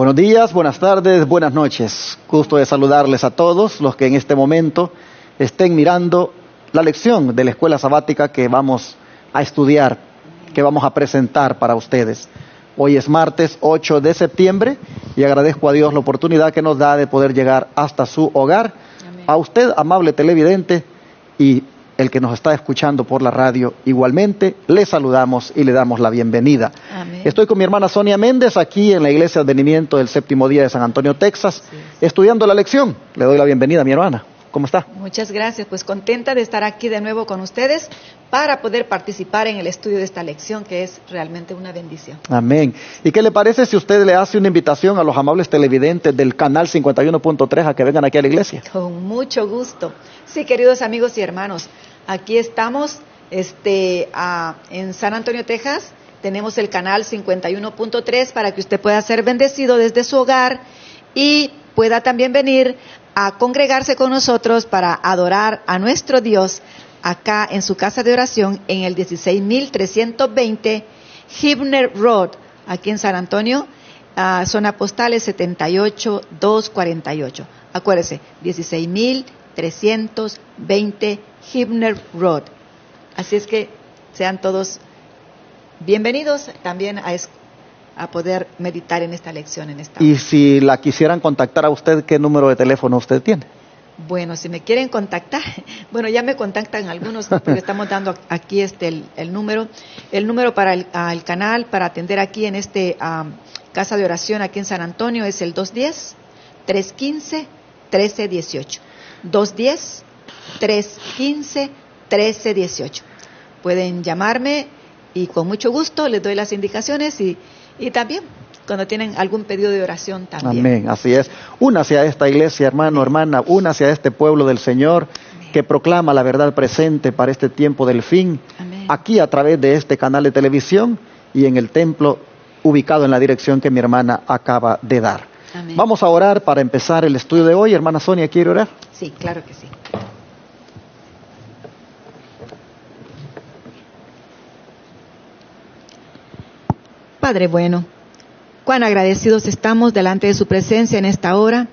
Buenos días, buenas tardes, buenas noches. Gusto de saludarles a todos los que en este momento estén mirando la lección de la escuela sabática que vamos a estudiar, que vamos a presentar para ustedes. Hoy es martes 8 de septiembre y agradezco a Dios la oportunidad que nos da de poder llegar hasta su hogar. Amén. A usted, amable televidente, y el que nos está escuchando por la radio, igualmente, le saludamos y le damos la bienvenida. Amén. Estoy con mi hermana Sonia Méndez aquí en la Iglesia de Advenimiento del Séptimo Día de San Antonio, Texas, estudiando la lección. Le doy la bienvenida, mi hermana. ¿Cómo está? Muchas gracias, pues contenta de estar aquí de nuevo con ustedes para poder participar en el estudio de esta lección, que es realmente una bendición. Amén. ¿Y qué le parece si usted le hace una invitación a los amables televidentes del canal 51.3 a que vengan aquí a la iglesia? Con mucho gusto. Sí, queridos amigos y hermanos, aquí estamos en San Antonio, Texas. Tenemos el canal 51.3 para que usted pueda ser bendecido desde su hogar y pueda también venir a congregarse con nosotros para adorar a nuestro Dios acá en su casa de oración en el 16.320 Hibner Road, aquí en San Antonio, zona postal es 78248. Acuérdese, 16.320 Hibner Road. Así es que sean todos bienvenidos también a poder meditar en esta lección en esta hora. Y si la quisieran contactar a usted, ¿qué número de teléfono usted tiene? Bueno, si me quieren contactar, bueno, ya me contactan algunos, porque estamos dando aquí el número para el canal, para atender aquí en casa de oración aquí en San Antonio, es el 210-315-1318. 210-315-1318. Pueden llamarme y con mucho gusto les doy las indicaciones y también cuando tienen algún pedido de oración también. Amén, así es. Únase a esta iglesia, hermano, hermana, únase a este pueblo del Señor. Amén. Que proclama la verdad presente para este tiempo del fin. Amén. Aquí a través de este canal de televisión y en el templo ubicado en la dirección que mi hermana acaba de dar. Amén. Vamos a orar para empezar el estudio de hoy. Hermana Sonia, ¿quiere orar? Sí, claro que sí. Padre bueno, cuán agradecidos estamos delante de su presencia en esta hora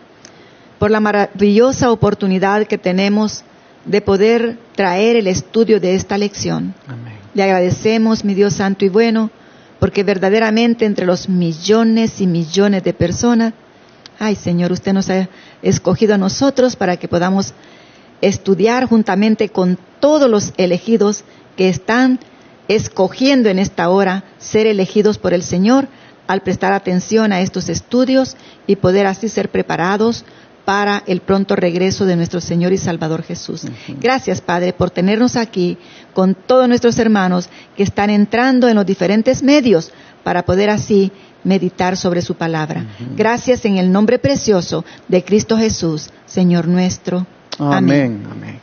por la maravillosa oportunidad que tenemos de poder traer el estudio de esta lección. Amén. Le agradecemos, mi Dios santo y bueno, porque verdaderamente entre los millones y millones de personas, ay Señor, usted nos ha escogido a nosotros para que podamos estudiar juntamente con todos los elegidos que están escogiendo en esta hora ser elegidos por el Señor al prestar atención a estos estudios y poder así ser preparados para el pronto regreso de nuestro Señor y Salvador Jesús. Uh-huh. Gracias, Padre, por tenernos aquí con todos nuestros hermanos que están entrando en los diferentes medios para poder así meditar sobre su palabra. Uh-huh. Gracias en el nombre precioso de Cristo Jesús, Señor nuestro. Amén. Amén.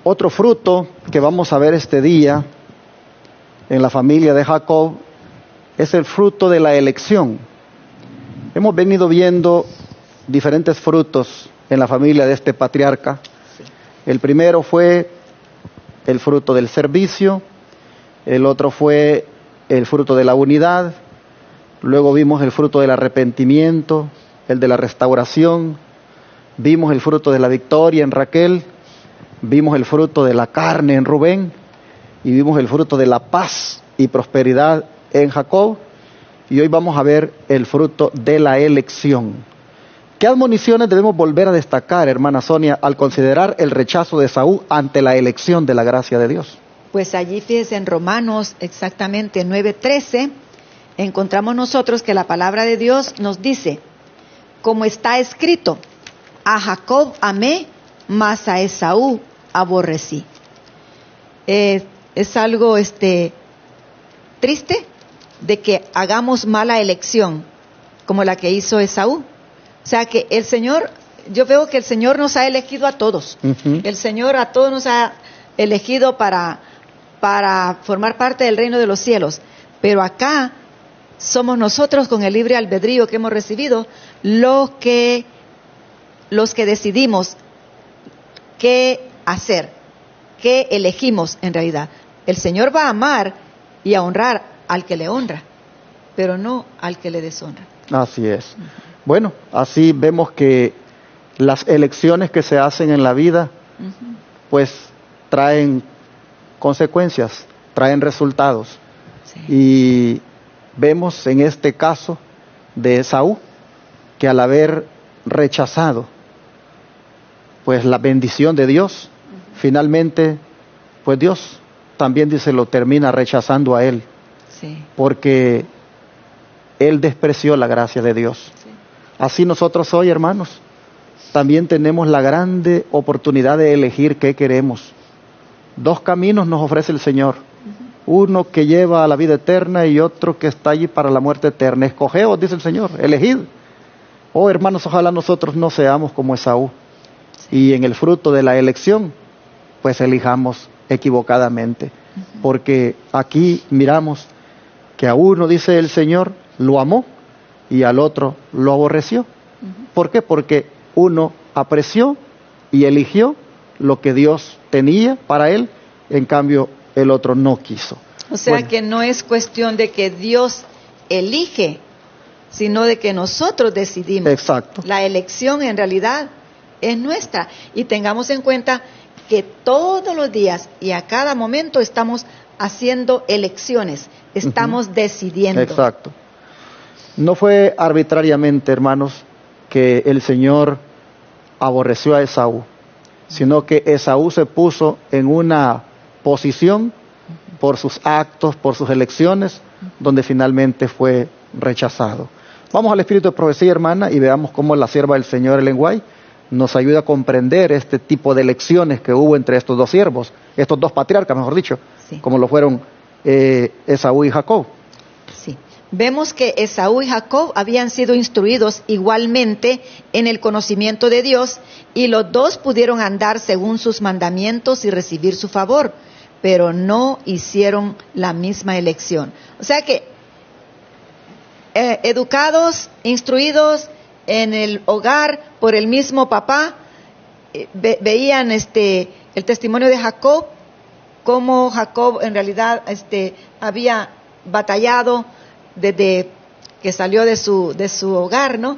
Otro fruto que vamos a ver este día en la familia de Jacob es el fruto de la elección. Hemos venido viendo diferentes frutos en la familia de este patriarca. El primero fue el fruto del servicio, el otro fue el fruto de la unidad, luego vimos el fruto del arrepentimiento, el de la restauración, vimos el fruto de la victoria en Raquel, vimos el fruto de la carne en Rubén y vimos el fruto de la paz y prosperidad en Jacob. Y hoy vamos a ver el fruto de la elección. ¿Qué admoniciones debemos volver a destacar, hermana Sonia, al considerar el rechazo de Saúl ante la elección de la gracia de Dios? Pues allí, fíjense, en Romanos exactamente 9:13, encontramos nosotros que la palabra de Dios nos dice, como está escrito, a Jacob amé, mas a Esaú aborrecí. Es algo triste de que hagamos mala elección como la que hizo Esaú. O sea que el Señor, yo veo que el Señor nos ha elegido a todos. Uh-huh. El Señor a todos nos ha elegido para formar parte del reino de los cielos. Pero acá somos nosotros con el libre albedrío que hemos recibido los que decidimos qué hacer, qué elegimos en realidad. El Señor va a amar y a honrar al que le honra, pero no al que le deshonra. Así es. Bueno, así vemos que las elecciones que se hacen en la vida, pues traen consecuencias, traen resultados. Sí. Y vemos en este caso de Esaú, que al haber rechazado pues la bendición de Dios, finalmente pues Dios también dice lo termina rechazando a él, Sí. porque él despreció la gracia de Dios. Sí. Así nosotros hoy, hermanos, también tenemos la grande oportunidad de elegir qué queremos. Dos caminos nos ofrece el Señor. Uno que lleva a la vida eterna y otro que está allí para la muerte eterna. Escogeos, dice el Señor, elegid. Oh, hermanos, ojalá nosotros no seamos como Esaú. Y en el fruto de la elección, pues elijamos equivocadamente. Porque aquí miramos que a uno, dice el Señor, lo amó y al otro lo aborreció. ¿Por qué? Porque uno apreció y eligió lo que Dios tenía para él, en cambio el otro no quiso. O sea, Bueno, que no es cuestión de que Dios elige, sino de que nosotros decidimos. exacto. La elección en realidad es nuestra. Y tengamos en cuenta que todos los días y a cada momento estamos haciendo elecciones, estamos decidiendo. Exacto. No fue arbitrariamente, hermanos, que el Señor aborreció a Esaú, sino que Esaú se puso en una posición por sus actos, por sus elecciones, donde finalmente fue rechazado. Vamos al espíritu de profecía, hermana, y veamos cómo la sierva del Señor, Ellen White, nos ayuda a comprender este tipo de elecciones que hubo entre estos dos siervos, estos dos patriarcas, mejor dicho, Sí. como lo fueron Esaú y Jacob. Sí. Vemos que Esaú y Jacob habían sido instruidos igualmente en el conocimiento de Dios y los dos pudieron andar según sus mandamientos y recibir su favor, pero no hicieron la misma elección. O sea que educados, instruidos en el hogar por el mismo papá, veían el testimonio de Jacob, cómo Jacob en realidad había batallado desde que salió de su hogar, ¿no?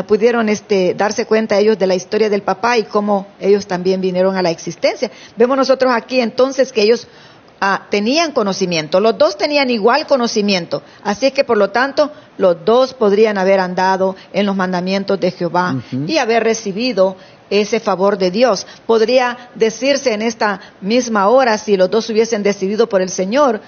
Pudieron darse cuenta ellos de la historia del papá y cómo ellos también vinieron a la existencia. Vemos nosotros aquí entonces que ellos tenían conocimiento, los dos tenían igual conocimiento, así es que por lo tanto los dos podrían haber andado en los mandamientos de Jehová y haber recibido ese favor de Dios. Podría decirse en esta misma hora, si los dos hubiesen decidido por el Señor,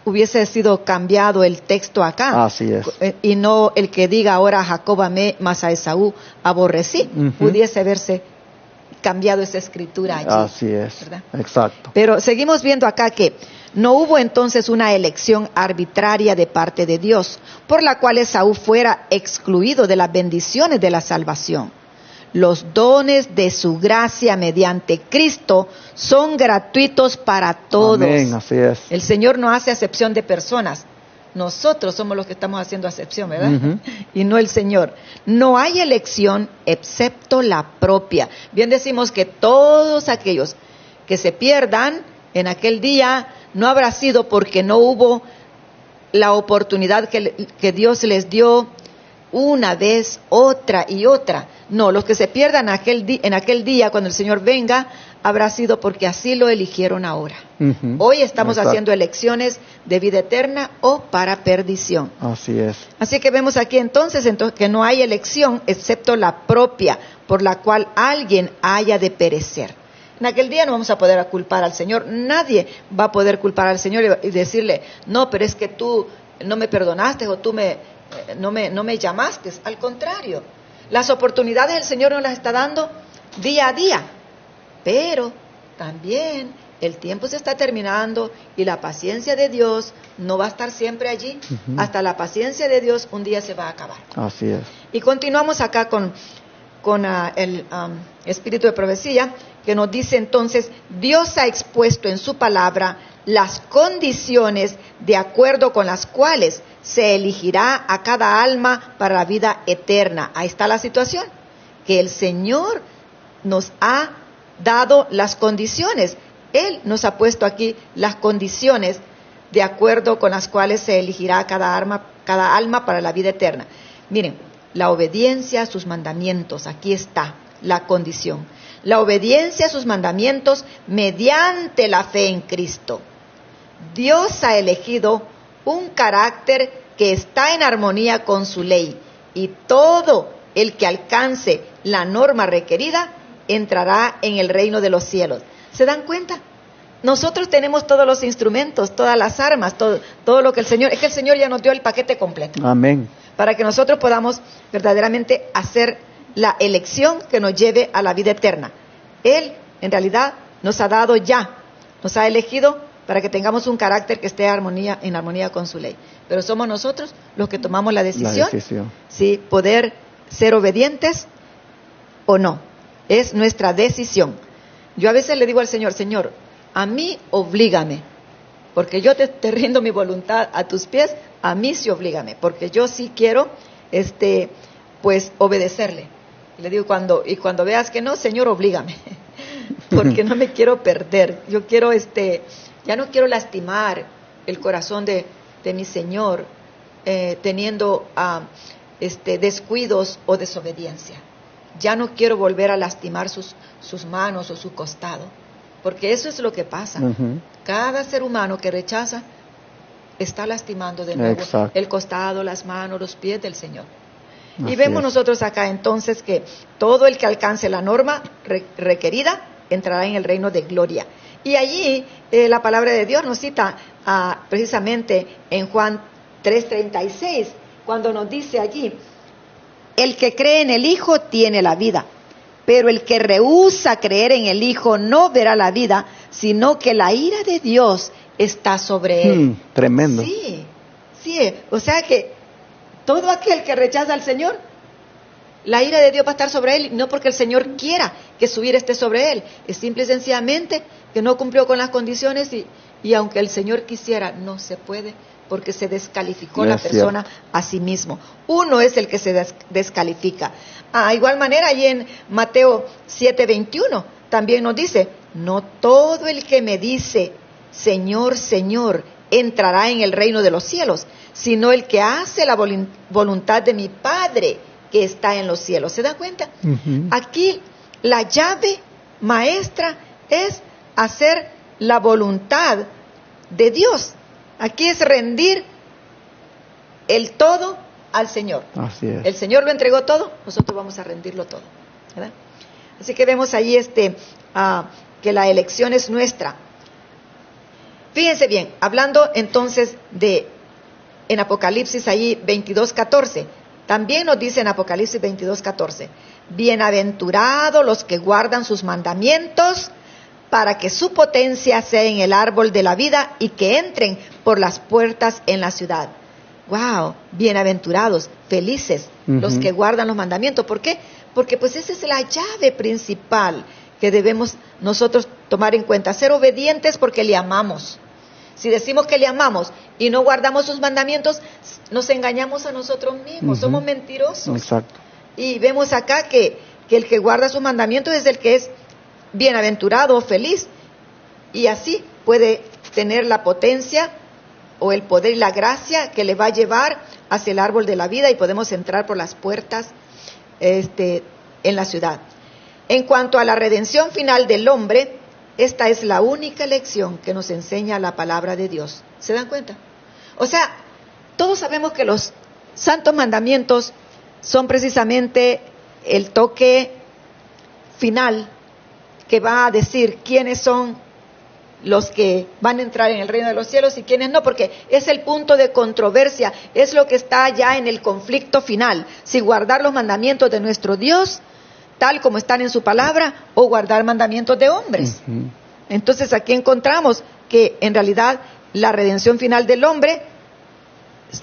hubiese sido cambiado el texto acá. Así es. Y no el que diga ahora a Jacob amé, mas a Esaú aborrecí. Pudiese haberse cambiado esa escritura allí. Así es, ¿verdad? exacto. Pero seguimos viendo acá que no hubo entonces una elección arbitraria de parte de Dios, por la cual Esaú fuera excluido de las bendiciones de la salvación. Los dones de su gracia mediante Cristo son gratuitos para todos. Amén, así es. El Señor no hace acepción de personas. Nosotros somos los que estamos haciendo acepción, ¿verdad? Y no el Señor. No hay elección excepto la propia. Bien decimos que todos aquellos que se pierdan en aquel día no habrá sido porque no hubo la oportunidad que Dios les dio una vez, otra y otra. No, los que se pierdan en aquel día cuando el Señor venga, habrá sido porque así lo eligieron ahora. Hoy estamos haciendo elecciones de vida eterna o para perdición. Así es. Así que vemos aquí entonces que no hay elección excepto la propia, por la cual alguien haya de perecer. En aquel día no vamos a poder culpar al Señor. Nadie va a poder culpar al Señor y decirle, no, pero es que tú no me perdonaste o tú no me llamaste. Al contrario, las oportunidades el Señor nos las está dando día a día, pero también el tiempo se está terminando y la paciencia de Dios no va a estar siempre allí. Hasta la paciencia de Dios un día se va a acabar. Así es. Y continuamos acá con el espíritu de profecía, que nos dice entonces, Dios ha expuesto en su palabra las condiciones de acuerdo con las cuales se elegirá a cada alma para la vida eterna. Ahí está la situación, que el Señor nos ha dado las condiciones. Él nos ha puesto aquí las condiciones de acuerdo con las cuales se elegirá a cada alma cada alma para la vida eterna. Miren, la obediencia a sus mandamientos, aquí está la condición. La obediencia a sus mandamientos mediante la fe en Cristo. Dios ha elegido un carácter que está en armonía con su ley, y todo el que alcance la norma requerida entrará en el reino de los cielos. ¿Se dan cuenta? Nosotros tenemos todos los instrumentos, todas las armas, todo lo que el Señor ya nos dio el paquete completo. Amén. Para que nosotros podamos verdaderamente hacer la elección que nos lleve a la vida eterna. Él, en realidad, nos ha dado ya, nos ha elegido para que tengamos un carácter que esté en armonía con su ley. Pero somos nosotros los que tomamos la decisión. Si poder ser obedientes o no. Es nuestra decisión. Yo a veces le digo al Señor, Señor, a mí oblígame, porque yo te rindo mi voluntad a tus pies, a mí sí oblígame, porque yo sí quiero, pues, obedecerle. Le digo, cuando veas que no, Señor, oblígame, porque no me quiero perder. Yo quiero, ya no quiero lastimar el corazón de mi Señor, teniendo descuidos o desobediencia. Ya no quiero volver a lastimar sus manos o su costado, porque eso es lo que pasa. Cada ser humano que rechaza está lastimando de nuevo el costado, las manos, los pies del Señor. Y vemos nosotros acá entonces que todo el que alcance la norma requerida entrará en el reino de gloria. Y allí la palabra de Dios nos cita precisamente en Juan 3:36, cuando nos dice allí: el que cree en el Hijo tiene la vida, pero el que rehúsa creer en el Hijo no verá la vida, sino que la ira de Dios está sobre él. Tremendo. Sí, o sea que todo aquel que rechaza al Señor, la ira de Dios va a estar sobre él, no porque el Señor quiera que su ira esté sobre él, es simple y sencillamente que no cumplió con las condiciones y aunque el Señor quisiera, no se puede, porque se descalificó la persona a sí mismo. Uno es el que se descalifica. Igual manera, ahí en Mateo 7:21 también nos dice: no todo el que me dice, Señor, Señor, entrará en el reino de los cielos, sino el que hace la voluntad de mi Padre que está en los cielos. ¿Se da cuenta? Aquí la llave maestra es hacer la voluntad de Dios. Aquí es rendir el todo al Señor. Así es. El Señor lo entregó todo, nosotros vamos a rendirlo todo, ¿verdad? Así que vemos ahí que la elección es nuestra. Fíjense bien, hablando entonces en Apocalipsis ahí 22:14, también nos dice en Apocalipsis 22:14: bienaventurados los que guardan sus mandamientos, para que su potencia sea en el árbol de la vida y que entren por las puertas en la ciudad. ¡Wow! Bienaventurados, felices los que guardan los mandamientos. ¿Por qué? Porque pues esa es la llave principal que debemos nosotros tomar en cuenta. Ser obedientes porque le amamos. Si decimos que le amamos y no guardamos sus mandamientos, nos engañamos a nosotros mismos, somos mentirosos. Exacto. Y vemos acá que el que guarda sus mandamientos es el que es bienaventurado o feliz, y así puede tener la potencia o el poder y la gracia que le va a llevar hacia el árbol de la vida y podemos entrar por las puertas en la ciudad. En cuanto a la redención final del hombre, esta es la única lección que nos enseña la palabra de Dios. ¿Se dan cuenta? O sea, todos sabemos que los santos mandamientos son precisamente el toque final que va a decir quiénes son los que van a entrar en el reino de los cielos y quiénes no, porque es el punto de controversia, es lo que está ya en el conflicto final, si guardar los mandamientos de nuestro Dios, tal como están en su palabra, o guardar mandamientos de hombres. Entonces aquí encontramos que en realidad la redención final del hombre,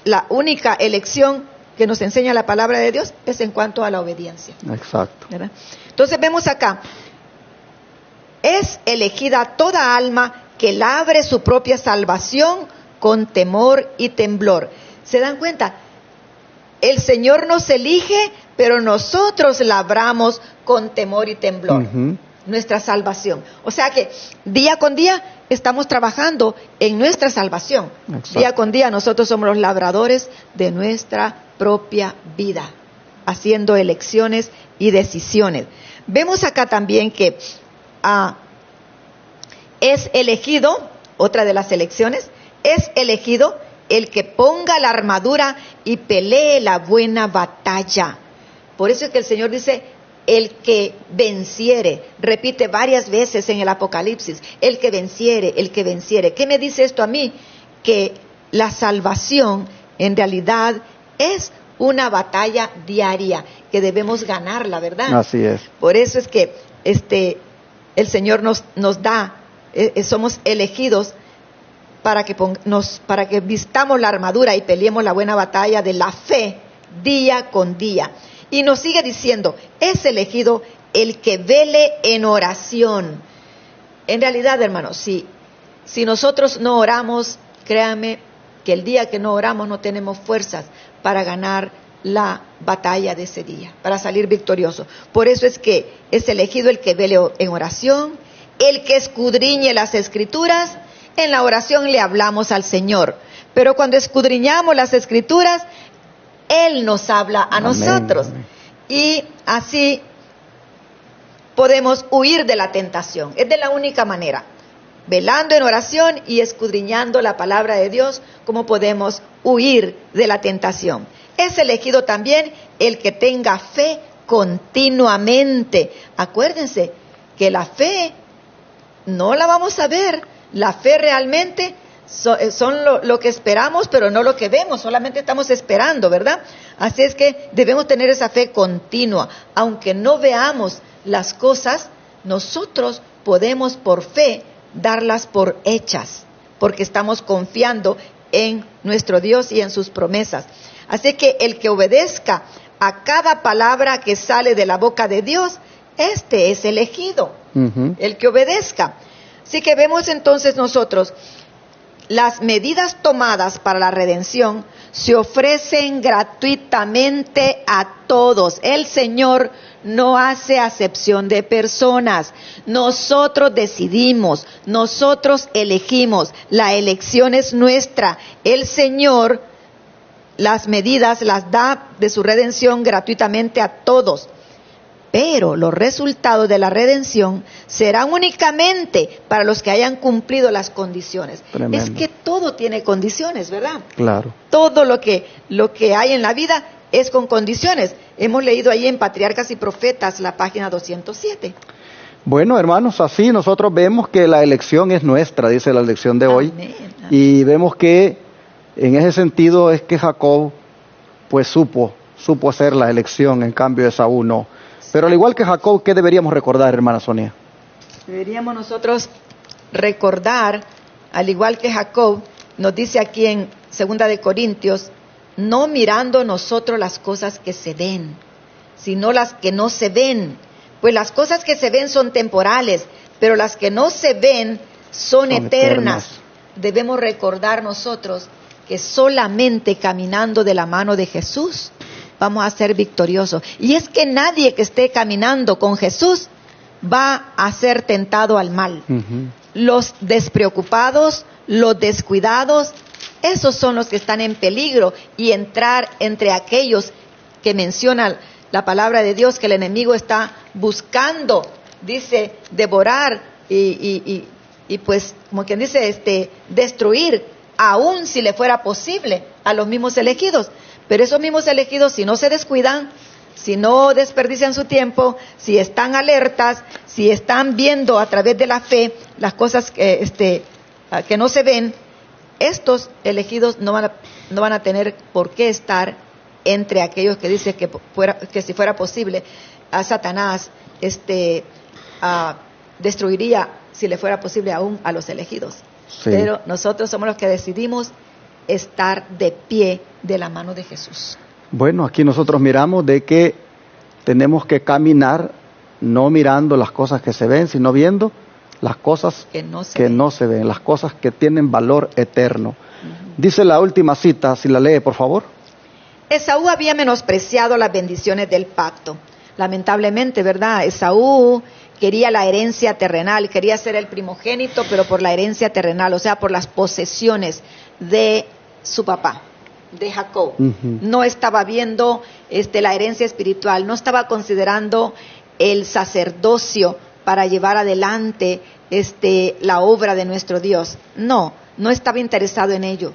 la única elección que nos enseña la palabra de Dios es en cuanto a la obediencia. Exacto. ¿Verdad? Entonces vemos acá: es elegida toda alma que labre su propia salvación con temor y temblor. ¿Se dan cuenta? El Señor nos elige, pero nosotros labramos con temor y temblor. nuestra salvación. O sea que día con día estamos trabajando en nuestra salvación. Exacto. Día con día nosotros somos los labradores de nuestra propia vida, haciendo elecciones y decisiones. Vemos acá también que es elegido, otra de las elecciones, es elegido el que ponga la armadura y pelee la buena batalla. Por eso es que el Señor dice, el que venciere, repite varias veces en el Apocalipsis, el que venciere, el que venciere. ¿Qué me dice esto a mí? Que la salvación en realidad es una batalla diaria, que debemos ganarla, ¿verdad? Así es. Por eso es que el Señor nos da, somos elegidos para que vistamos la armadura y peleemos la buena batalla de la fe día con día. Y nos sigue diciendo, es elegido el que vele en oración. En realidad, hermanos, si nosotros no oramos, créanme que el día que no oramos no tenemos fuerzas para ganar la batalla de ese día, para salir victorioso. Por eso es que es elegido el que vele en oración, el que escudriñe las Escrituras. En la oración le hablamos al Señor, pero cuando escudriñamos las Escrituras, Él nos habla a nosotros. Amén. Y así podemos huir de la tentación. Es de la única manera, velando en oración y escudriñando la palabra de Dios, como podemos huir de la tentación. Es elegido también el que tenga fe continuamente. Acuérdense que la fe no la vamos a ver. La fe realmente son lo que esperamos, pero no lo que vemos, solamente estamos esperando, ¿verdad? Así es que debemos tener esa fe continua. Aunque no veamos las cosas, nosotros podemos por fe darlas por hechas, porque estamos confiando en nuestro Dios y en sus promesas. Así que el que obedezca a cada palabra que sale de la boca de Dios, este es elegido, el que obedezca. Así que vemos entonces nosotros las medidas tomadas para la redención se ofrecen gratuitamente a todos. El Señor no hace acepción de personas. Nosotros decidimos, nosotros elegimos. La elección es nuestra. El Señor las medidas las da de su redención gratuitamente a todos. Pero los resultados de la redención serán únicamente para los que hayan cumplido las condiciones. Tremendo. Es que todo tiene condiciones, ¿verdad? Claro. Todo lo que hay en la vida es con condiciones. Hemos leído ahí en Patriarcas y Profetas, la página 207. Bueno, hermanos, así nosotros vemos que la elección es nuestra, dice la lección de hoy. Amén. Y vemos que en ese sentido es que Jacob pues supo hacer la elección, en cambio Esaú no. Pero al igual que Jacob, ¿qué deberíamos recordar, hermana Sonia? Deberíamos nosotros recordar, al igual que Jacob, nos dice aquí en 2 de Corintios, no mirando nosotros las cosas que se ven, sino las que no se ven. Pues las cosas que se ven son temporales, pero las que no se ven son eternas. Debemos recordar nosotros que solamente caminando de la mano de Jesús vamos a ser victoriosos. Y es que nadie que esté caminando con Jesús va a ser tentado al mal. Los despreocupados, los descuidados, esos son los que están en peligro, y entrar entre aquellos que menciona la palabra de Dios, que el enemigo está buscando, dice, devorar y pues, como quien dice, destruir, aun si le fuera posible, a los mismos elegidos. Pero esos mismos elegidos, si no se descuidan, si no desperdician su tiempo, si están alertas, si están viendo a través de la fe las cosas que no se ven, estos elegidos no van a tener por qué estar entre aquellos que dicen que si fuera posible, a Satanás destruiría, si le fuera posible, aún a los elegidos. Sí. Pero nosotros somos los que decidimos estar de pie de la mano de Jesús. Bueno, aquí nosotros miramos de que tenemos que caminar no mirando las cosas que se ven, sino viendo las cosas que no se ven, las cosas que tienen valor eterno. Dice la última cita, si la lee, por favor. Esaú había menospreciado las bendiciones del pacto. Lamentablemente, ¿verdad? Esaú, quería la herencia terrenal, quería ser el primogénito, pero por la herencia terrenal, o sea, por las posesiones de su papá, de Jacob. No estaba viendo la herencia espiritual, no estaba considerando el sacerdocio para llevar adelante la obra de nuestro Dios. No estaba interesado en ello.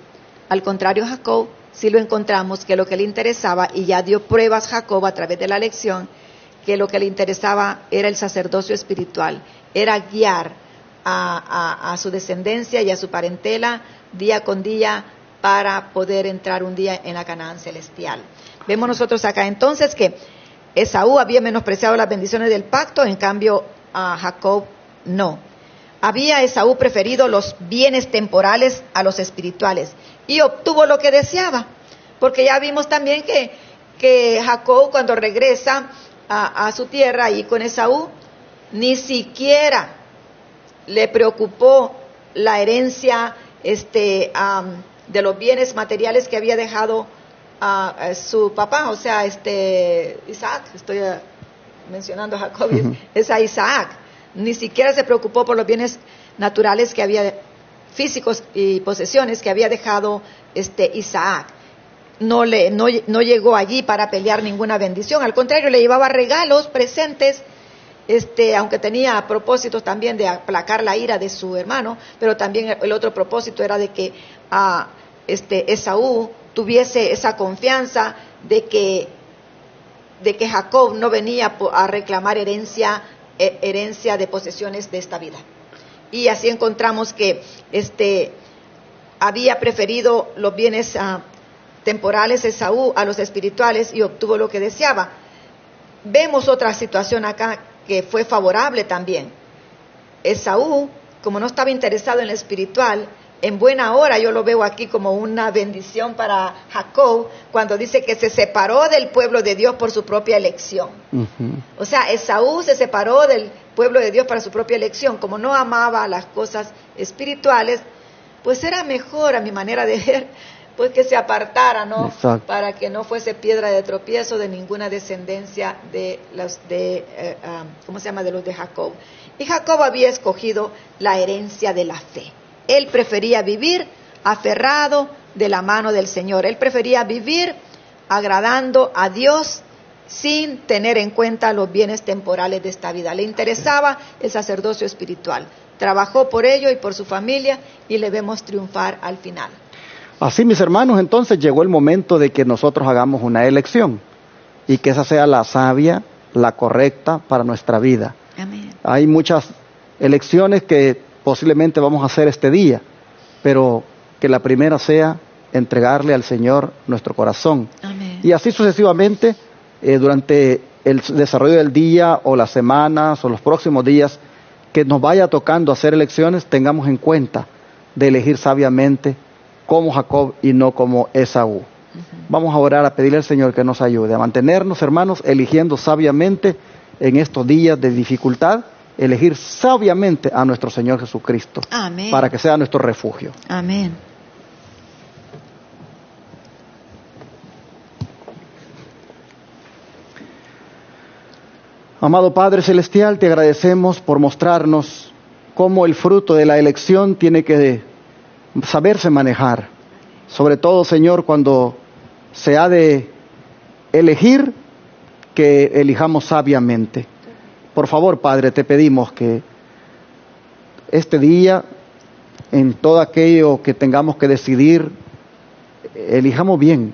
Al contrario, Jacob sí lo encontramos que lo que le interesaba, y ya dio pruebas Jacob a través de la lección, que lo que le interesaba era el sacerdocio espiritual, era guiar a su descendencia y a su parentela día con día para poder entrar un día en la Canaán celestial. Vemos nosotros acá entonces que Esaú había menospreciado las bendiciones del pacto, en cambio a Jacob no. Había Esaú preferido los bienes temporales a los espirituales y obtuvo lo que deseaba, porque ya vimos también que Jacob, cuando regresa a su tierra y con Esaú, ni siquiera le preocupó la herencia de los bienes materiales que había dejado su papá, o sea, Isaac. Estoy mencionando a Jacob, es a Isaac. Ni siquiera se preocupó por los bienes naturales que había, físicos y posesiones que había dejado Isaac. No llegó allí para pelear ninguna bendición, al contrario, le llevaba regalos, presentes, aunque tenía propósitos también de aplacar la ira de su hermano, pero también el otro propósito era de que Esaú tuviese esa confianza de que Jacob no venía a reclamar herencia de posesiones de esta vida. Y así encontramos que había preferido los bienes temporales Esaú a los espirituales y obtuvo lo que deseaba. Vemos otra situación acá que fue favorable también. Esaú, como no estaba interesado en lo espiritual, en buena hora yo lo veo aquí como una bendición para Jacob, cuando dice que se separó del pueblo de Dios por su propia elección. O sea, Esaú se separó del pueblo de Dios para su propia elección. Como no amaba las cosas espirituales, pues era mejor, a mi manera de ver, pues que se apartara, ¿no? Exacto. Para que no fuese piedra de tropiezo de ninguna descendencia de los de los de Jacob. Y Jacob había escogido la herencia de la fe. Él prefería vivir aferrado de la mano del Señor. Él prefería vivir agradando a Dios sin tener en cuenta los bienes temporales de esta vida. Le interesaba el sacerdocio espiritual. Trabajó por ello y por su familia y le vemos triunfar al final. Así, mis hermanos, entonces llegó el momento de que nosotros hagamos una elección y que esa sea la sabia, la correcta para nuestra vida. Amén. Hay muchas elecciones que posiblemente vamos a hacer este día, pero que la primera sea entregarle al Señor nuestro corazón. Amén. Y así sucesivamente, durante el desarrollo del día o las semanas o los próximos días que nos vaya tocando hacer elecciones, tengamos en cuenta de elegir sabiamente como Jacob y no como Esaú. Vamos a orar, a pedirle al Señor que nos ayude a mantenernos, hermanos, eligiendo sabiamente en estos días de dificultad, elegir sabiamente a nuestro Señor Jesucristo. Amén. Para que sea nuestro refugio. Amén. Amado Padre Celestial, te agradecemos por mostrarnos cómo el fruto de la elección tiene que saberse manejar. Sobre todo, Señor, cuando se ha de elegir, que elijamos sabiamente. Por favor, Padre, te pedimos que este día, en todo aquello que tengamos que decidir, elijamos bien.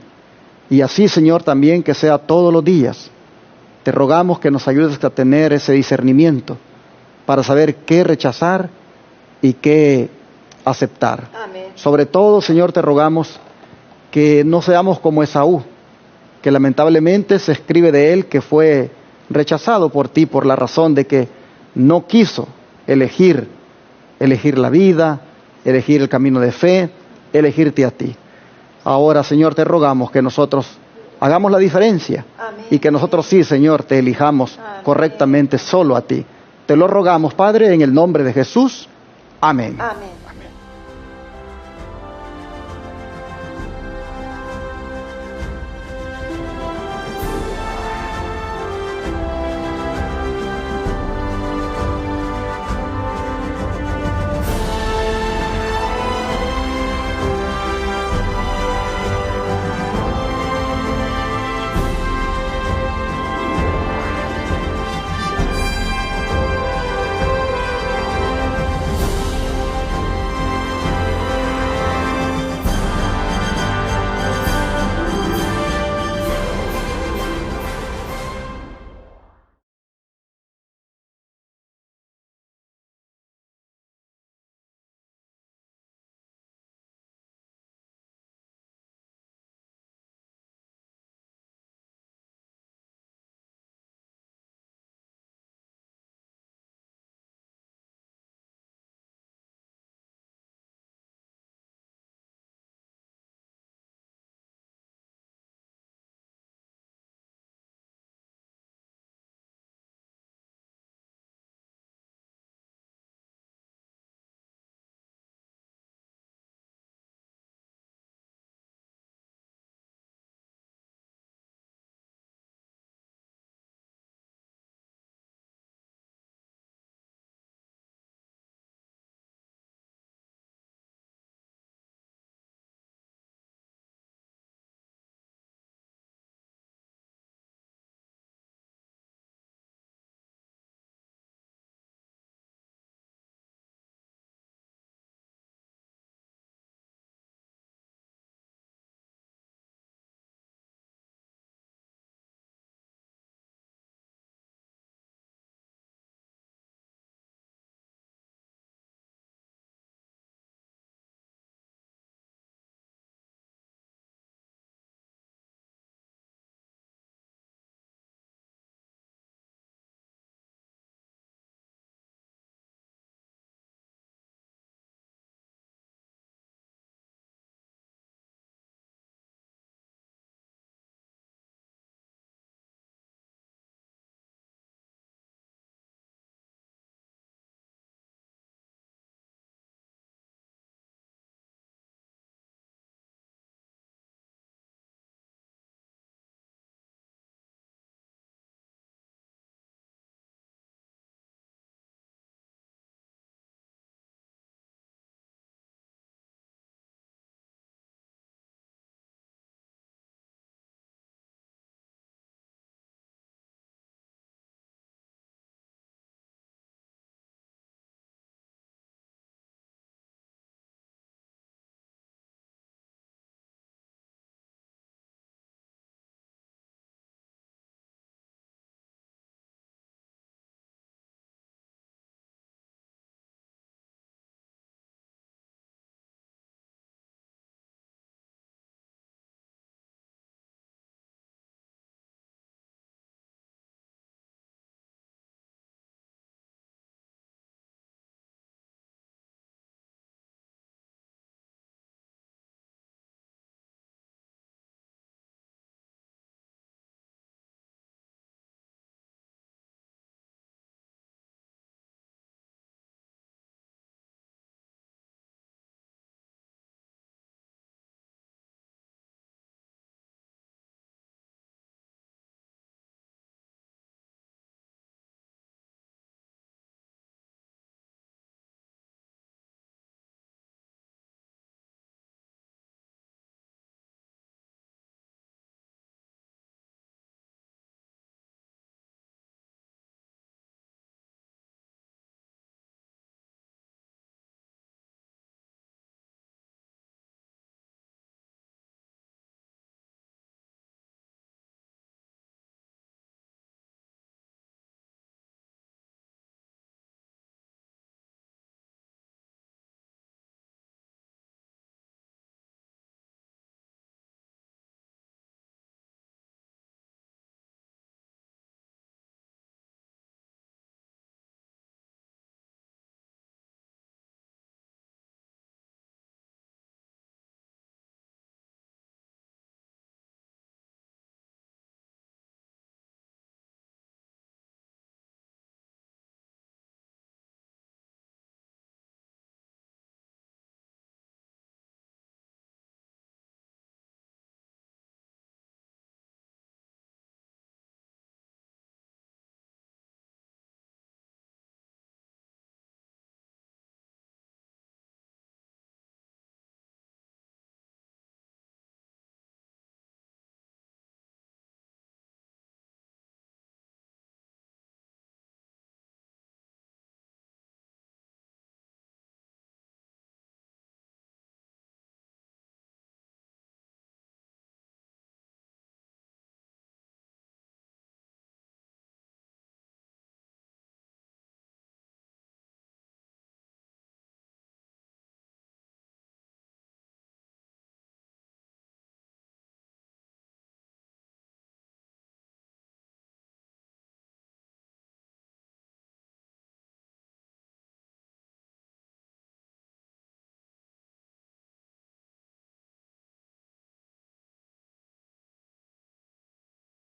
Y así, Señor, también que sea todos los días. Te rogamos que nos ayudes a tener ese discernimiento para saber qué rechazar y qué aceptar. Amén. Sobre todo, Señor, te rogamos que no seamos como Esaú, que lamentablemente se escribe de él que fue rechazado por ti por la razón de que no quiso elegir la vida, elegir el camino de fe, elegirte a ti. Ahora, Señor, te rogamos que nosotros hagamos la diferencia. Amén. Y que nosotros sí, Señor, te elijamos Amén. Correctamente solo a ti. Te lo rogamos, Padre, en el nombre de Jesús. Amén. Amén.